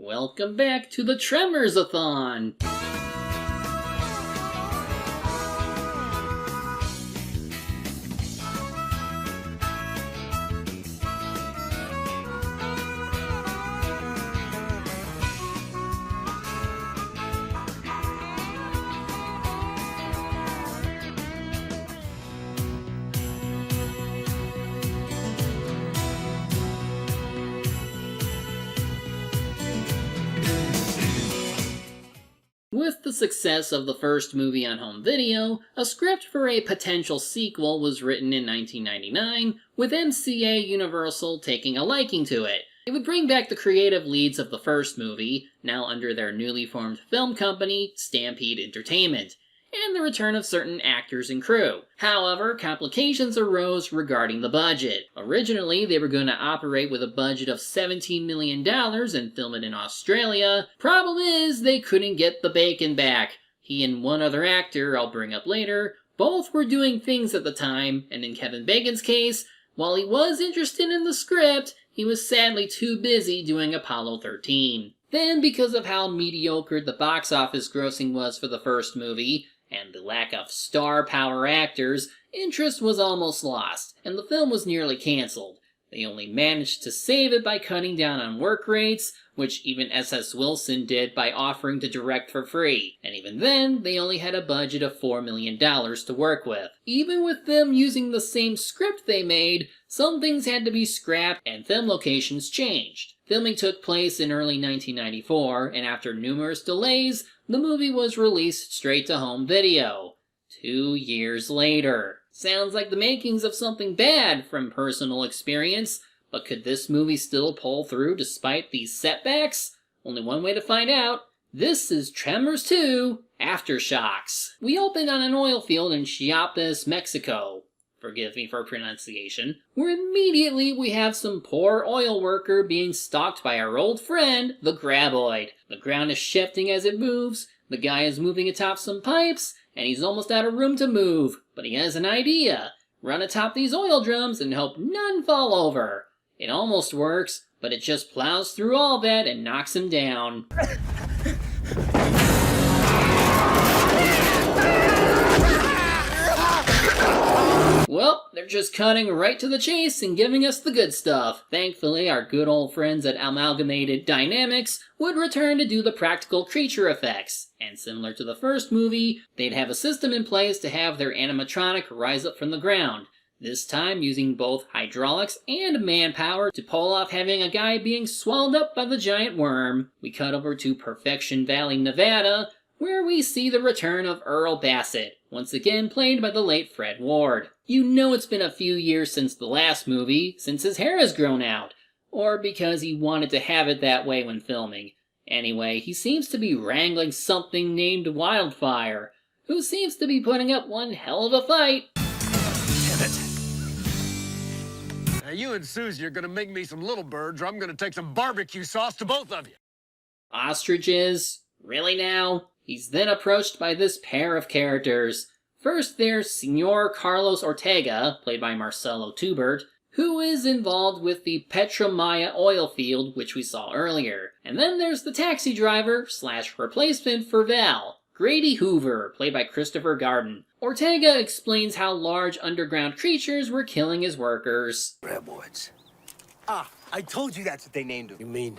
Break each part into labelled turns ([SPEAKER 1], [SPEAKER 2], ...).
[SPEAKER 1] Welcome back to the Tremors-a-thon! With the success of the first movie on home video, a script for a potential sequel was written in 1999, with MCA Universal taking a liking to it. It would bring back the creative leads of the first movie, now under their newly formed film company, Stampede Entertainment, and the return of certain actors and crew. However, complications arose regarding the budget. Originally, they were going to operate with a budget of $17 million and film it in Australia. Problem is, they couldn't get the bacon back. He and one other actor I'll bring up later, both were doing things at the time, and in Kevin Bacon's case, while he was interested in the script, he was sadly too busy doing Apollo 13. Then, because of how mediocre the box office grossing was for the first movie, and the lack of star power actors, interest was almost lost, and the film was nearly cancelled. They only managed to save it by cutting down on work rates, which even S.S. Wilson did by offering to direct for free, and even then, they only had a budget of $4 million to work with. Even with them using the same script they made, some things had to be scrapped and film locations changed. Filming took place in early 1994, and after numerous delays, the movie was released straight to home video. 2 years later. Sounds like the makings of something bad from personal experience, but could this movie still pull through despite these setbacks? Only one way to find out. This is Tremors 2 Aftershocks. We open on an oil field in Chiapas, Mexico. Forgive me for pronunciation, where immediately we have some poor oil worker being stalked by our old friend, the graboid. The ground is shifting as it moves, the guy is moving atop some pipes, and he's almost out of room to move. But he has an idea. Run atop these oil drums and hope none fall over. It almost works, but it just plows through all that and knocks him down. Well, they're just cutting right to the chase and giving us the good stuff. Thankfully, our good old friends at Amalgamated Dynamics would return to do the practical creature effects. And similar to the first movie, they'd have a system in place to have their animatronic rise up from the ground. This time using both hydraulics and manpower to pull off having a guy being swallowed up by the giant worm. We cut over to Perfection Valley, Nevada, where we see the return of Earl Bassett, once again played by the late Fred Ward. You know it's been a few years since the last movie, since his hair has grown out, or because he wanted to have it that way when filming. Anyway, he seems to be wrangling something named Wildfire, who seems to be putting up one hell of a fight.
[SPEAKER 2] Damn it. Now you and Susie are gonna make me some little birds, or I'm gonna take some barbecue sauce to both of you.
[SPEAKER 1] Ostriches? Really now? He's then approached by this pair of characters. First there's Senor Carlos Ortega, played by Marcelo Tubert, who is involved with the Petramaya oil field, which we saw earlier. And then there's the taxi driver / replacement for Val, Grady Hoover, played by Christopher Garden. Ortega explains how large underground creatures were killing his workers.
[SPEAKER 3] Graboids. Ah, I told you that's what they named them. You mean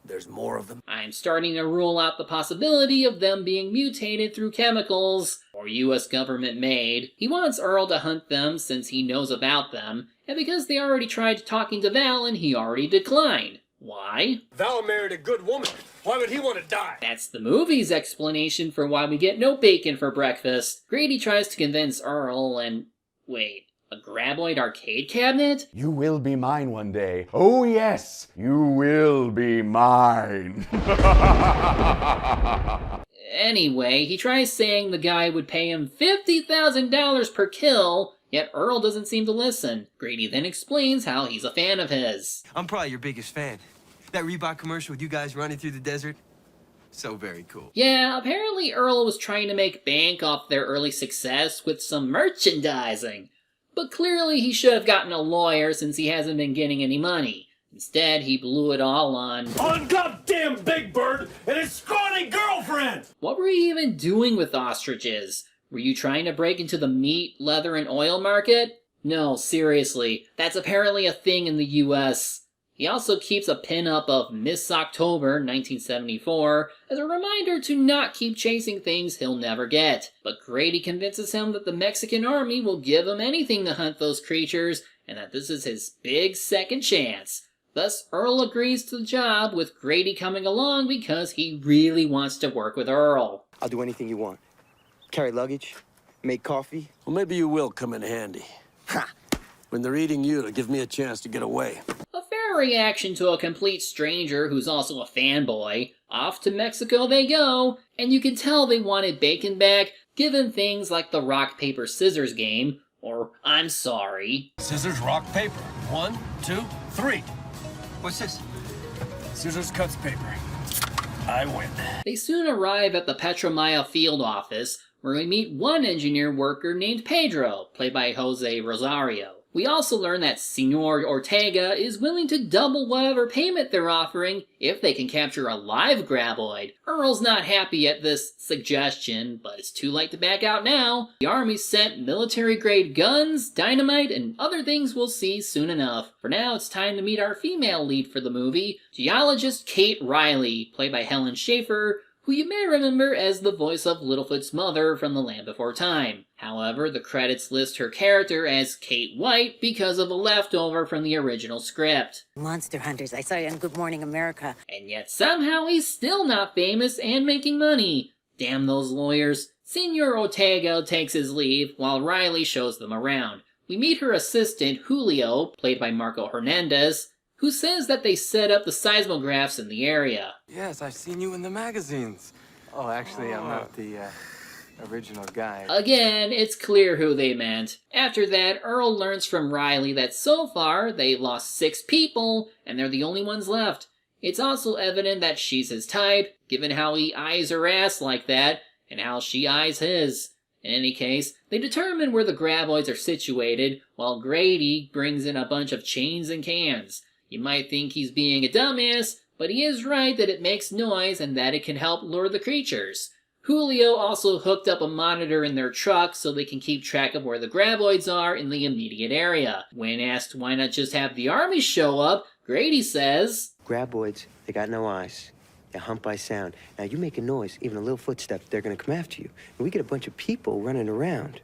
[SPEAKER 3] there's more of them?
[SPEAKER 1] I'm starting to rule out the possibility of them being mutated through chemicals, or US government made. He wants Earl to hunt them since he knows about them, and because they already tried talking to Val and he already declined. Why?
[SPEAKER 2] Val married a good woman. Why would he want to die?
[SPEAKER 1] That's the movie's explanation for why we get no bacon for breakfast. Grady tries to convince Earl and... wait. A graboid arcade cabinet?
[SPEAKER 4] You will be mine one day. Oh yes, you will be mine.
[SPEAKER 1] Anyway, he tries saying the guy would pay him $50,000 per kill, yet Earl doesn't seem to listen. Grady then explains how he's a fan of his.
[SPEAKER 5] I'm probably your biggest fan. That Reebok commercial with you guys running through the desert, so very cool.
[SPEAKER 1] Yeah, apparently Earl was trying to make bank off their early success with some merchandising. But clearly he should have gotten a lawyer since he hasn't been getting any money. Instead, he blew it all on goddamn
[SPEAKER 2] friends!
[SPEAKER 1] What were you even doing with ostriches? Were you trying to break into the meat, leather, and oil market? No, seriously, that's apparently a thing in the US. He also keeps a pin-up of Miss October 1974 as a reminder to not keep chasing things he'll never get. But Grady convinces him that the Mexican army will give him anything to hunt those creatures, and that this is his big second chance. Thus, Earl agrees to the job, with Grady coming along because he really wants to work with Earl.
[SPEAKER 3] I'll do anything you want. Carry luggage, make coffee.
[SPEAKER 2] Well, maybe you will come in handy.
[SPEAKER 3] Ha!
[SPEAKER 2] When they're eating you, to give me a chance to get away.
[SPEAKER 1] A fair reaction to a complete stranger who's also a fanboy. Off to Mexico they go, and you can tell they wanted Bacon back, given things like the rock, paper, scissors game, or I'm sorry.
[SPEAKER 2] Scissors, rock, paper. 1, 2, 3.
[SPEAKER 5] What's this?
[SPEAKER 2] Scissors, cuts, paper. I win.
[SPEAKER 1] They soon arrive at the Petromaya field office, where we meet one engineer worker named Pedro, played by Jose Rosario. We also learn that Senor Ortega is willing to double whatever payment they're offering if they can capture a live graboid. Earl's not happy at this suggestion, but it's too late to back out now. The army sent military-grade guns, dynamite, and other things we'll see soon enough. For now, it's time to meet our female lead for the movie, geologist Kate Riley, played by Helen Schaefer, who you may remember as the voice of Littlefoot's mother from The Land Before Time. However, the credits list her character as Kate White because of a leftover from the original script.
[SPEAKER 6] Monster Hunters, I saw you on Good Morning America.
[SPEAKER 1] And yet somehow he's still not famous and making money. Damn those lawyers. Senor Ortega takes his leave while Riley shows them around. We meet her assistant, Julio, played by Marco Hernandez, who says that they set up the seismographs in the area.
[SPEAKER 5] Yes, I've seen you in the magazines. Oh, actually, I'm not the original guy.
[SPEAKER 1] Again, it's clear who they meant. After that, Earl learns from Riley that so far they've lost 6 people, and they're the only ones left. It's also evident that she's his type, given how he eyes her ass like that, and how she eyes his. In any case, they determine where the graboids are situated, while Grady brings in a bunch of chains and cans. You might think he's being a dumbass, but he is right that it makes noise and that it can help lure the creatures. Julio also hooked up a monitor in their truck so they can keep track of where the graboids are in the immediate area. When asked why not just have the army show up, Grady says,
[SPEAKER 3] Graboids, they got no eyes. They hunt by sound. Now, you make a noise, even a little footstep, they're gonna come after you. And we get a bunch of people running around.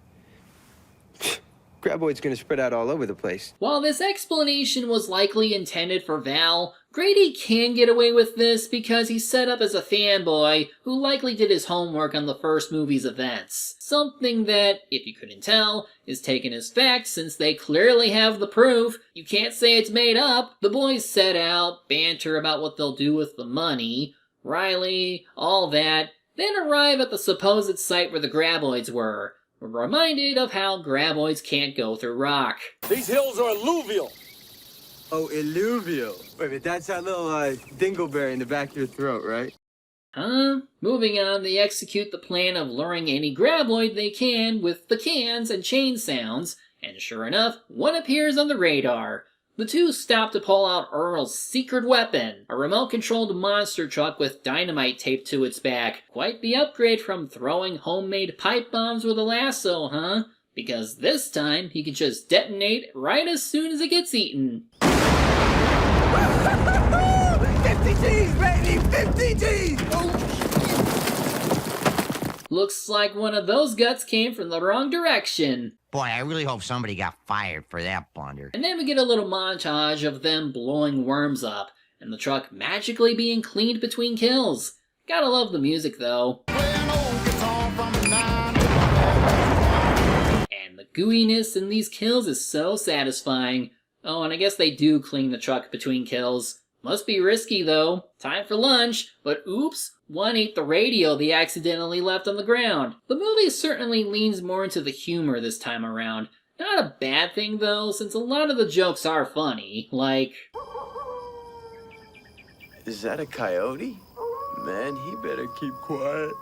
[SPEAKER 3] Graboid's gonna spread out all over the place.
[SPEAKER 1] While this explanation was likely intended for Val, Grady can get away with this because he's set up as a fanboy who likely did his homework on the first movie's events. Something that, if you couldn't tell, is taken as fact since they clearly have the proof. You can't say it's made up. The boys set out, banter about what they'll do with the money, Riley, all that, then arrive at the supposed site where the graboids were. We're reminded of how graboids can't go through rock.
[SPEAKER 2] These hills are alluvial.
[SPEAKER 5] Oh, alluvial. Wait, but that's that little dingleberry in the back of your throat, right?
[SPEAKER 1] Huh? Moving on, they execute the plan of luring any graboid they can with the cans and chain sounds, and sure enough, one appears on the radar. The two stop to pull out Earl's secret weapon, a remote-controlled monster truck with dynamite taped to its back. Quite the upgrade from throwing homemade pipe bombs with a lasso, huh? Because this time, he can just detonate right as soon as it gets eaten.
[SPEAKER 5] 50 G's, baby! 50 G's! Oh.
[SPEAKER 1] Looks like one of those guts came from the wrong direction.
[SPEAKER 7] Boy, I really hope somebody got fired for that blunder.
[SPEAKER 1] And then we get a little montage of them blowing worms up, and the truck magically being cleaned between kills. Gotta love the music though. And the gooiness in these kills is so satisfying. Oh, and I guess they do clean the truck between kills. Must be risky though. Time for lunch, but oops, one ate the radio they accidentally left on the ground. The movie certainly leans more into the humor this time around. Not a bad thing though, since a lot of the jokes are funny, like...
[SPEAKER 5] Is that a coyote? Man, he better keep quiet.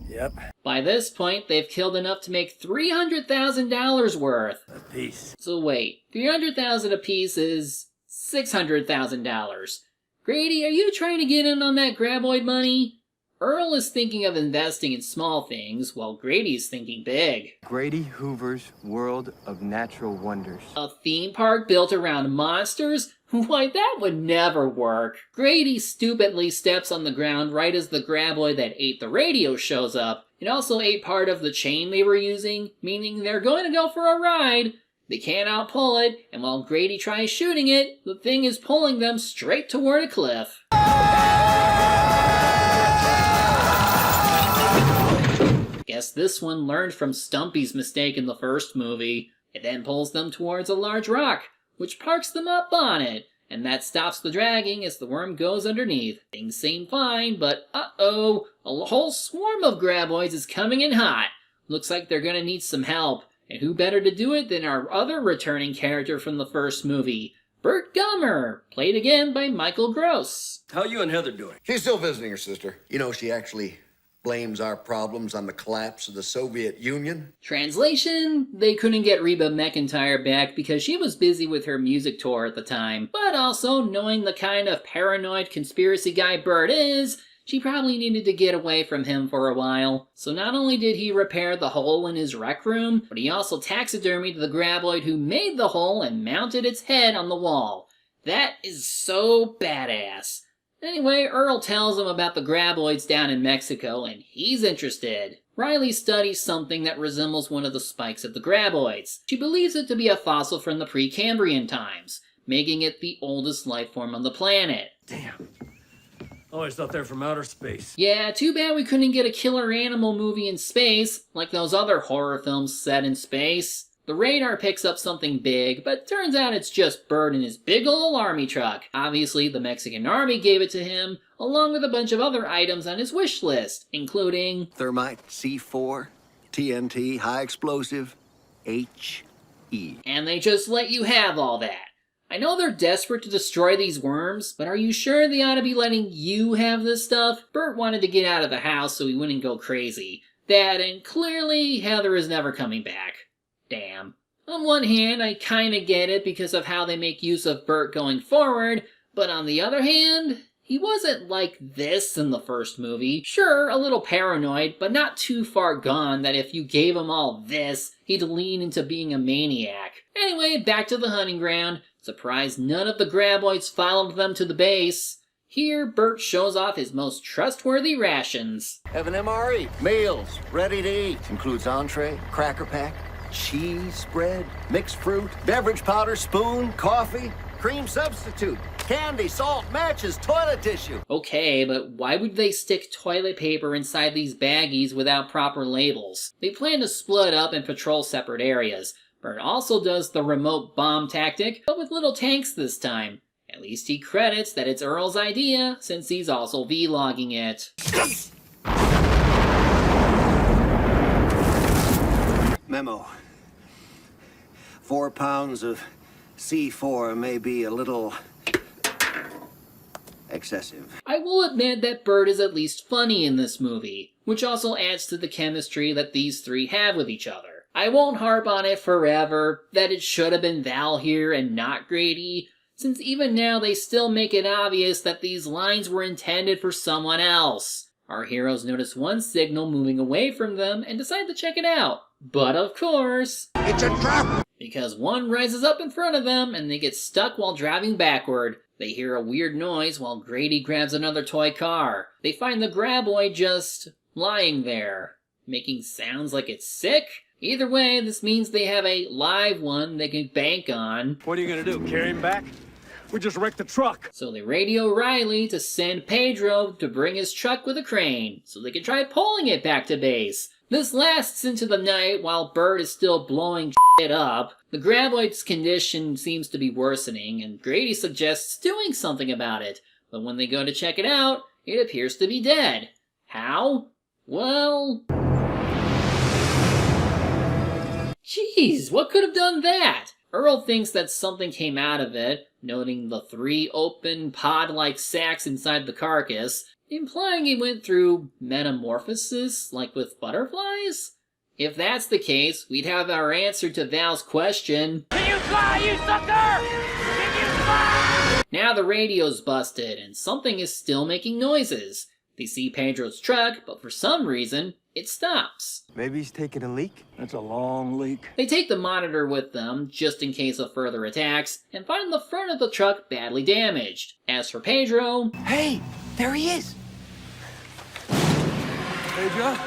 [SPEAKER 3] Yep.
[SPEAKER 1] By this point, they've killed enough to make $300,000 worth.
[SPEAKER 3] A piece.
[SPEAKER 1] So wait, $300,000 apiece is $600,000. Grady, are you trying to get in on that graboid money? Earl is thinking of investing in small things, while Grady's thinking big.
[SPEAKER 5] Grady Hoover's World of Natural Wonders.
[SPEAKER 1] A theme park built around monsters? Why, that would never work. Grady stupidly steps on the ground right as the graboid that ate the radio shows up. It also ate part of the chain they were using, meaning they're going to go for a ride. They can't outpull it, and while Grady tries shooting it, the thing is pulling them straight toward a cliff. Guess this one learned from Stumpy's mistake in the first movie. It then pulls them towards a large rock, which parks them up on it, and that stops the dragging as the worm goes underneath. Things seem fine, but uh-oh, a whole swarm of graboids is coming in hot. Looks like they're gonna need some help, and who better to do it than our other returning character from the first movie, Burt Gummer, played again by Michael Gross.
[SPEAKER 8] How you and Heather doing?
[SPEAKER 9] She's still visiting her sister. You know, she actually blames our problems on the collapse of the Soviet Union.
[SPEAKER 1] Translation, they couldn't get Reba McEntire back because she was busy with her music tour at the time. But also, knowing the kind of paranoid conspiracy guy Burt is, she probably needed to get away from him for a while. So not only did he repair the hole in his rec room, but he also taxidermied the graboid who made the hole and mounted its head on the wall. That is so badass. Anyway, Earl tells him about the graboids down in Mexico, and he's interested. Riley studies something that resembles one of the spikes of the graboids. She believes it to be a fossil from the Precambrian times, making it the oldest life form on the planet.
[SPEAKER 8] Damn. Always thought they're from outer space.
[SPEAKER 1] Yeah, too bad we couldn't get a killer animal movie in space, like those other horror films set in space. The radar picks up something big, but turns out it's just Burt in his big ol' army truck. Obviously, the Mexican army gave it to him, along with a bunch of other items on his wish list, including
[SPEAKER 9] Thermite, C4, TNT, high explosive, HE.
[SPEAKER 1] And they just let you have all that. I know they're desperate to destroy these worms, but are you sure they ought to be letting you have this stuff? Burt wanted to get out of the house so he wouldn't go crazy. That, and clearly Heather is never coming back. Damn. On one hand, I kinda get it because of how they make use of Burt going forward, but on the other hand, he wasn't like this in the first movie. Sure, a little paranoid, but not too far gone that if you gave him all this, he'd lean into being a maniac. Anyway, back to the hunting ground. Surprised none of the graboids followed them to the base. Here, Burt shows off his most trustworthy rations.
[SPEAKER 9] Have an MRE. Meals, ready to eat. Includes entree, cracker pack, cheese spread, mixed fruit, beverage powder, spoon, coffee, cream substitute, candy, salt, matches, toilet tissue.
[SPEAKER 1] Okay, but why would they stick toilet paper inside these baggies without proper labels? They plan to split up and patrol separate areas. Burt also does the remote bomb tactic, but with little tanks this time. At least he credits that it's Earl's idea, since he's also vlogging it.
[SPEAKER 10] Memo. 4 pounds of C4 may be a little excessive.
[SPEAKER 1] I will admit that Burt is at least funny in this movie, which also adds to the chemistry that these three have with each other. I won't harp on it forever, that it should have been Val here and not Grady, since even now they still make it obvious that these lines were intended for someone else. Our heroes notice one signal moving away from them and decide to check it out. But of course,
[SPEAKER 9] It's a trap!
[SPEAKER 1] Because one rises up in front of them and they get stuck while driving backward. They hear a weird noise while Grady grabs another toy car. They find the graboid just lying there, making sounds like it's sick. Either way, this means they have a live one they can bank on.
[SPEAKER 2] What are you gonna do, carry him back? We just wrecked the truck.
[SPEAKER 1] So they radio Riley to send Pedro to bring his truck with a crane, so they can try pulling it back to base. This lasts into the night while Burt is still blowing shit up. The graboid's condition seems to be worsening, and Grady suggests doing something about it. But when they go to check it out, it appears to be dead. How? Well... Jeez, what could have done that? Earl thinks that something came out of it, noting the 3 open pod-like sacs inside the carcass, implying he went through metamorphosis, like with butterflies? If that's the case, we'd have our answer to Val's question. Can you fly, you sucker? Can you fly? Now the radio's busted, and something is still making noises. They see Pedro's truck, but for some reason, it stops.
[SPEAKER 5] Maybe he's taking a leak?
[SPEAKER 8] That's a long leak.
[SPEAKER 1] They take the monitor with them, just in case of further attacks, and find the front of the truck badly damaged. As for Pedro...
[SPEAKER 5] Hey, there he is!
[SPEAKER 2] Pedro,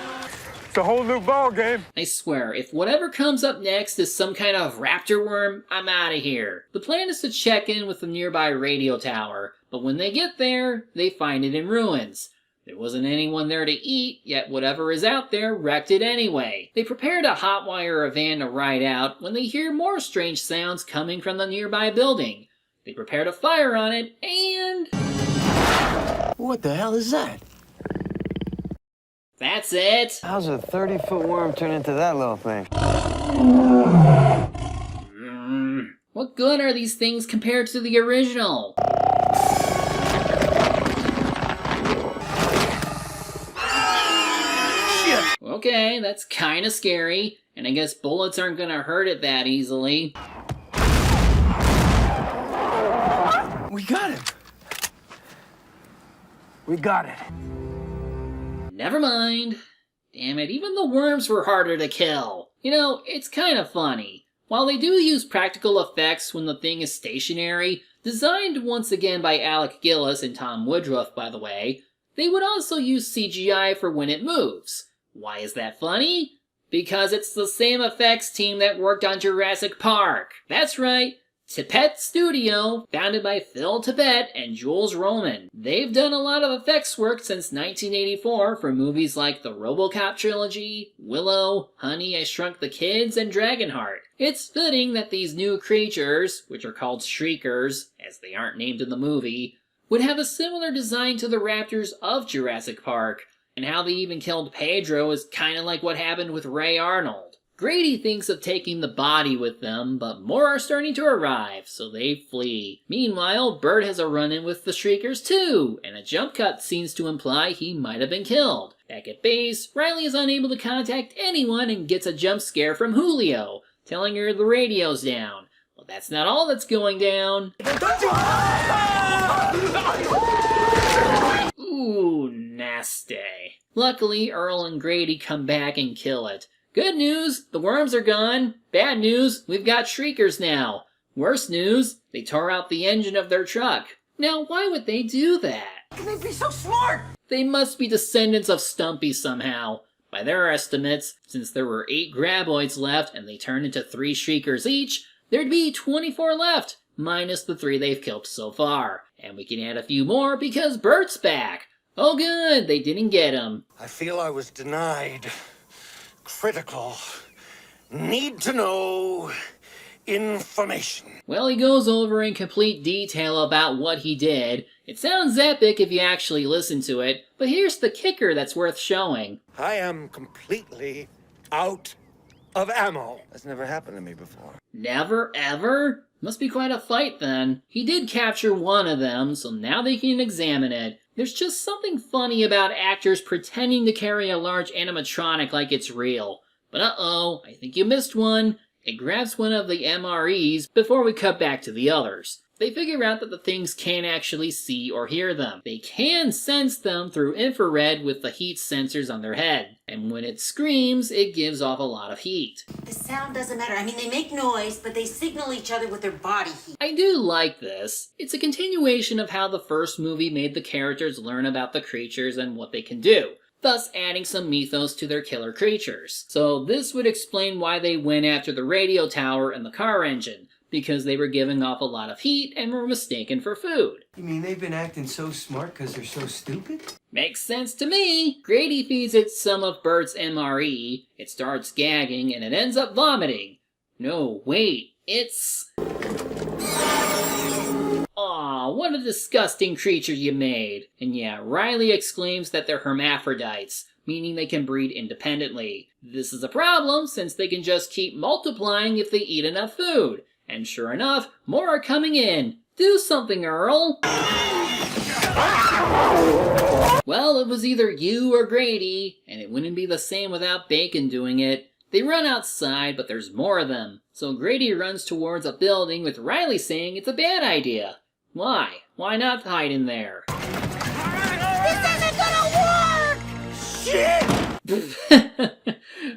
[SPEAKER 2] it's a whole new ball game.
[SPEAKER 1] I swear, if whatever comes up next is some kind of raptor worm, I'm out of here. The plan is to check in with the nearby radio tower, but when they get there, they find it in ruins. There wasn't anyone there to eat, yet whatever is out there wrecked it anyway. They prepare to hotwire a van to ride out when they hear more strange sounds coming from the nearby building. They prepare to fire on it, and...
[SPEAKER 10] What the hell is that?
[SPEAKER 1] that's it!
[SPEAKER 5] How's a 30-foot worm turn into that little thing?
[SPEAKER 1] What good are these things compared to the original? Okay, that's kinda scary, and I guess bullets aren't gonna hurt it that easily.
[SPEAKER 5] We got him! We got it.
[SPEAKER 1] Never mind. Damn it, even the worms were harder to kill. You know, it's kinda funny. While they do use practical effects when the thing is stationary, designed once again by Alec Gillis and Tom Woodruff, by the way, they would also use CGI for when it moves. Why is that funny? Because it's the same effects team that worked on Jurassic Park. That's right, Tippett Studio, founded by Phil Tippett and Jules Roman. They've done a lot of effects work since 1984 for movies like the RoboCop trilogy, Willow, Honey, I Shrunk the Kids, and Dragonheart. It's fitting that these new creatures, which are called shriekers, as they aren't named in the movie, would have a similar design to the raptors of Jurassic Park. And how they even killed Pedro is kinda like what happened with Ray Arnold. Grady thinks of taking the body with them, but more are starting to arrive, so they flee. Meanwhile, Burt has a run-in with the Shriekers too, and a jump cut seems to imply he might have been killed. Back at base, Riley is unable to contact anyone and gets a jump scare from Julio, telling her the radio's down. Well, that's not all that's going down. Ooh, nasty. Luckily, Earl and Grady come back and kill it. Good news, the worms are gone. Bad news, we've got Shriekers now. Worse news, they tore out the engine of their truck. Now, why would they do that?
[SPEAKER 5] Can they be so smart?
[SPEAKER 1] They must be descendants of Stumpy somehow. By their estimates, since there were 8 graboids left and they turned into 3 Shriekers each, there'd be 24 left, minus the 3 they've killed so far. And we can add a few more because Burt's back. Oh good, they didn't get him.
[SPEAKER 10] I feel I was denied critical, need-to-know information.
[SPEAKER 1] Well, he goes over in complete detail about what he did. It sounds epic if you actually listen to it, but here's the kicker that's worth showing.
[SPEAKER 10] I am completely out of ammo. That's never happened to me before.
[SPEAKER 1] Never ever? Must be quite a fight then. He did capture one of them, so now they can examine it. There's just something funny about actors pretending to carry a large animatronic like it's real. But uh-oh, I think you missed one. It grabs one of the MREs before we cut back to the others. They figure out that the things can't actually see or hear them. They can sense them through infrared with the heat sensors on their head. And when it screams, it gives off a lot of heat.
[SPEAKER 6] The sound doesn't matter. I mean, they make noise, but they signal each other with their body heat.
[SPEAKER 1] I do like this. It's a continuation of how the first movie made the characters learn about the creatures and what they can do, thus adding some mythos to their killer creatures. So this would explain why they went after the radio tower and the car engine, because they were giving off a lot of heat and were mistaken for food.
[SPEAKER 5] You mean they've been acting so smart because they're so stupid?
[SPEAKER 1] Makes sense to me. Grady feeds it some of Burt's MRE, it starts gagging, and it ends up vomiting. No, wait, it's... Aw, what a disgusting creature you made. And yeah, Riley exclaims that they're hermaphrodites, meaning they can breed independently. This is a problem since they can just keep multiplying if they eat enough food. And sure enough, more are coming in. Do something, Earl! Well, it was either you or Grady, and it wouldn't be the same without Bacon doing it. They run outside, but there's more of them. So Grady runs towards a building with Riley saying it's a bad idea. Why? Why not hide in there?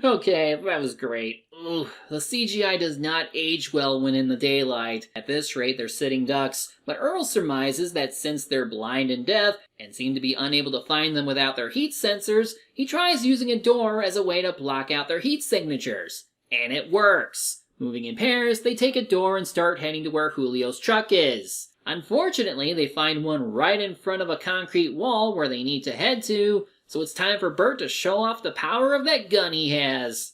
[SPEAKER 1] Okay, that was great. Ooh, the CGI does not age well when in the daylight. At this rate, they're sitting ducks. But Earl surmises that since they're blind and deaf, and seem to be unable to find them without their heat sensors, he tries using a door as a way to block out their heat signatures. And it works. Moving in pairs, they take a door and start heading to where Julio's truck is. Unfortunately, they find one right in front of a concrete wall where they need to head to, so it's time for Burt to show off the power of that gun he has.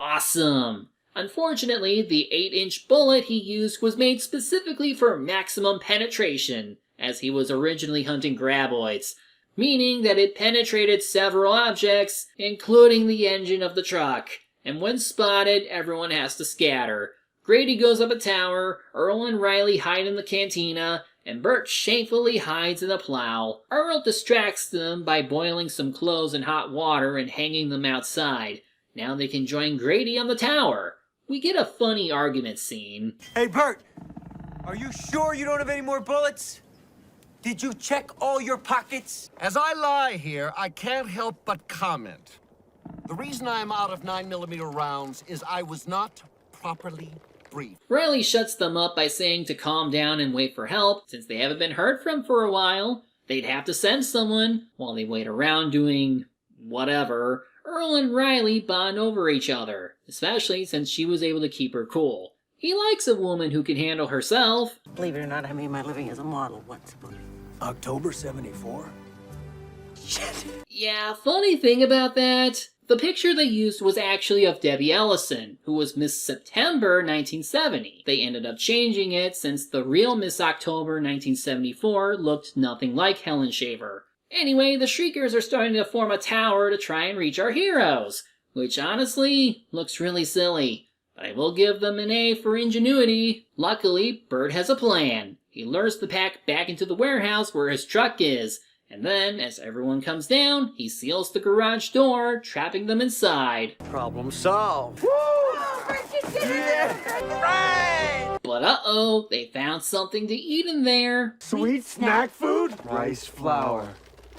[SPEAKER 1] Awesome! Unfortunately, the 8-inch bullet he used was made specifically for maximum penetration, as he was originally hunting graboids, meaning that it penetrated several objects, including the engine of the truck. And when spotted, everyone has to scatter. Grady goes up a tower, Earl and Riley hide in the cantina, and Burt shamefully hides in a plow. Earl distracts them by boiling some clothes in hot water and hanging them outside. Now they can join Grady on the tower. We get a funny argument scene.
[SPEAKER 5] Hey, Burt, are you sure you don't have any more bullets? Did you check all your pockets?
[SPEAKER 9] As I lie here, I can't help but comment. The reason I'm out of 9mm rounds is I was not properly briefed.
[SPEAKER 1] Riley shuts them up by saying to calm down and wait for help. Since they haven't been heard from for a while, they'd have to send someone. While they wait around doing whatever, Earl and Riley bond over each other, especially since she was able to keep her cool. He likes a woman who can handle herself.
[SPEAKER 6] Believe it or not, I made my living as a model once upon
[SPEAKER 2] October 74?
[SPEAKER 1] Yeah, funny thing about that, the picture they used was actually of Debbie Ellison, who was Miss September 1970. They ended up changing it since the real Miss October 1974 looked nothing like Helen Shaver. Anyway, the Shriekers are starting to form a tower to try and reach our heroes, which honestly looks really silly. But I will give them an A for ingenuity. Luckily, Burt has a plan. He lures the pack back into the warehouse where his truck is, and then, as everyone comes down, he seals the garage door, trapping them inside.
[SPEAKER 9] Problem solved.
[SPEAKER 1] But uh-oh, they found something to eat in there.
[SPEAKER 2] Sweet snack food?
[SPEAKER 4] Rice flour.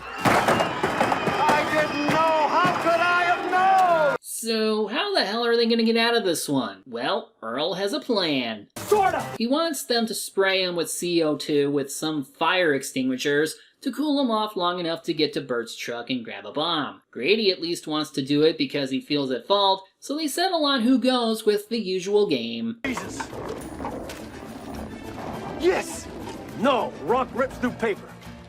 [SPEAKER 2] I didn't know! How could I have known?
[SPEAKER 1] So, how the hell are they gonna get out of this one? Well, Earl has a plan.
[SPEAKER 2] Sorta!
[SPEAKER 1] He wants them to spray him with CO2 with some fire extinguishers to cool him off long enough to get to Burt's truck and grab a bomb. Grady at least wants to do it because he feels at fault, so they settle on who goes with the usual game.
[SPEAKER 2] Jesus! Yes! No! Rock rips through paper.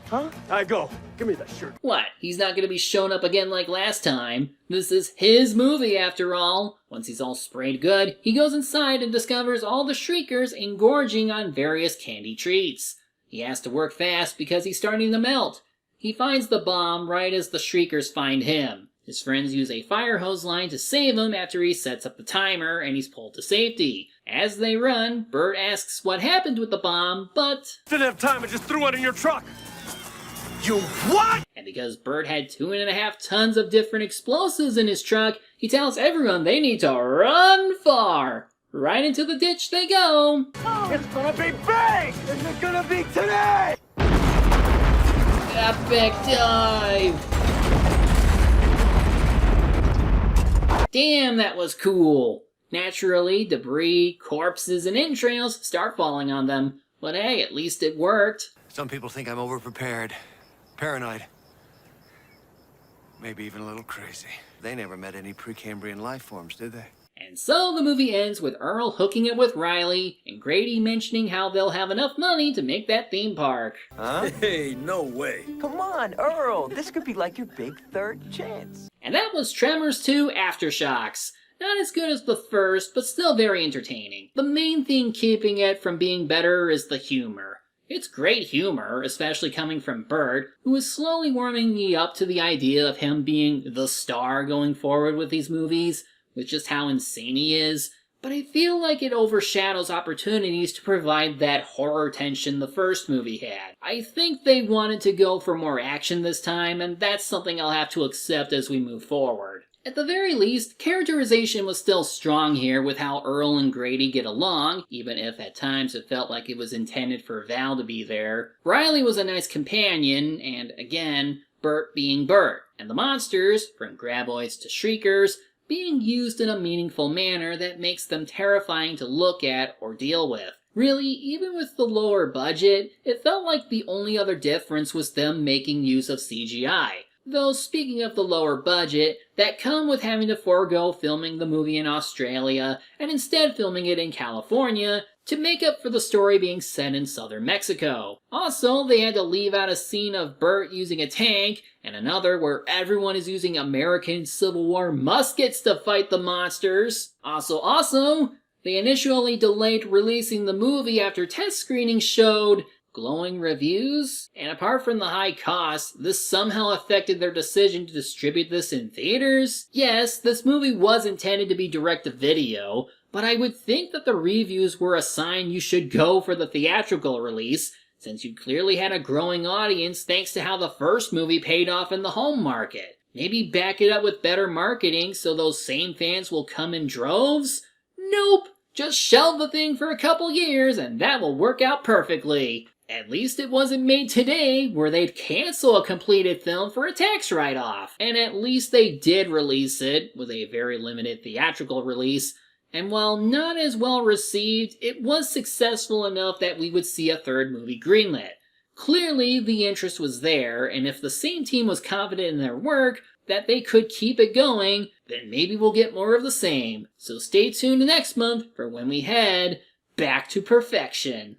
[SPEAKER 2] Huh? I go. Give me that shirt.
[SPEAKER 1] What? He's not gonna be shown up again like last time. This is his movie after all. Once he's all sprayed good, he goes inside and discovers all the Shriekers engorging on various candy treats. He has to work fast because he's starting to melt. He finds the bomb right as the Shriekers find him. His friends use a fire hose line to save him after he sets up the timer and he's pulled to safety. As they run, Burt asks what happened with the bomb, but
[SPEAKER 2] Didn't have time, I just threw it in your truck. You what?
[SPEAKER 1] And because Burt had 2.5 tons of different explosives in his truck, he tells everyone they need to run far. Right into the ditch they go.
[SPEAKER 2] It's gonna be big! Is it gonna be today?
[SPEAKER 1] Epic dive! Damn, that was cool. Naturally, debris, corpses, and entrails start falling on them. But hey, at least it worked.
[SPEAKER 5] Some people think I'm overprepared, paranoid, maybe even a little crazy. They never met any Precambrian life forms, did they?
[SPEAKER 1] And so the movie ends with Earl hooking it with Riley, and Grady mentioning how they'll have enough money to make that theme park.
[SPEAKER 10] Huh?
[SPEAKER 8] Hey, no way.
[SPEAKER 10] Come on, Earl. This could be like your big third chance.
[SPEAKER 1] And that was Tremors 2 Aftershocks. Not as good as the first, but still very entertaining. The main thing keeping it from being better is the humor. It's great humor, especially coming from Burt, who is slowly warming me up to the idea of him being the star going forward with these movies, with just how insane he is, but I feel like it overshadows opportunities to provide that horror tension the first movie had. I think they wanted to go for more action this time, and that's something I'll have to accept as we move forward. At the very least, characterization was still strong here with how Earl and Grady get along, even if at times it felt like it was intended for Val to be there. Riley was a nice companion, and again, Burt being Burt, and the monsters, from graboids to shriekers, being used in a meaningful manner that makes them terrifying to look at or deal with. Really, even with the lower budget, it felt like the only other difference was them making use of CGI. Though speaking of the lower budget, that come with having to forego filming the movie in Australia and instead filming it in California to make up for the story being set in southern Mexico. Also, they had to leave out a scene of Burt using a tank and another where everyone is using American Civil War muskets to fight the monsters. Also, they initially delayed releasing the movie after test screenings showed glowing reviews, and apart from the high cost, this somehow affected their decision to distribute this in theaters. Yes, this movie was intended to be direct-to-video, but I would think that the reviews were a sign you should go for the theatrical release, since you clearly had a growing audience thanks to how the first movie paid off in the home market. Maybe back it up with better marketing so those same fans will come in droves? Nope! Just shelve the thing for a couple years and that will work out perfectly. At least it wasn't made today, where they'd cancel a completed film for a tax write-off. And at least they did release it, with a very limited theatrical release, and while not as well received, it was successful enough that we would see a third movie greenlit. Clearly, the interest was there, and if the same team was confident in their work, that they could keep it going, then maybe we'll get more of the same. So stay tuned next month for when we head back to perfection.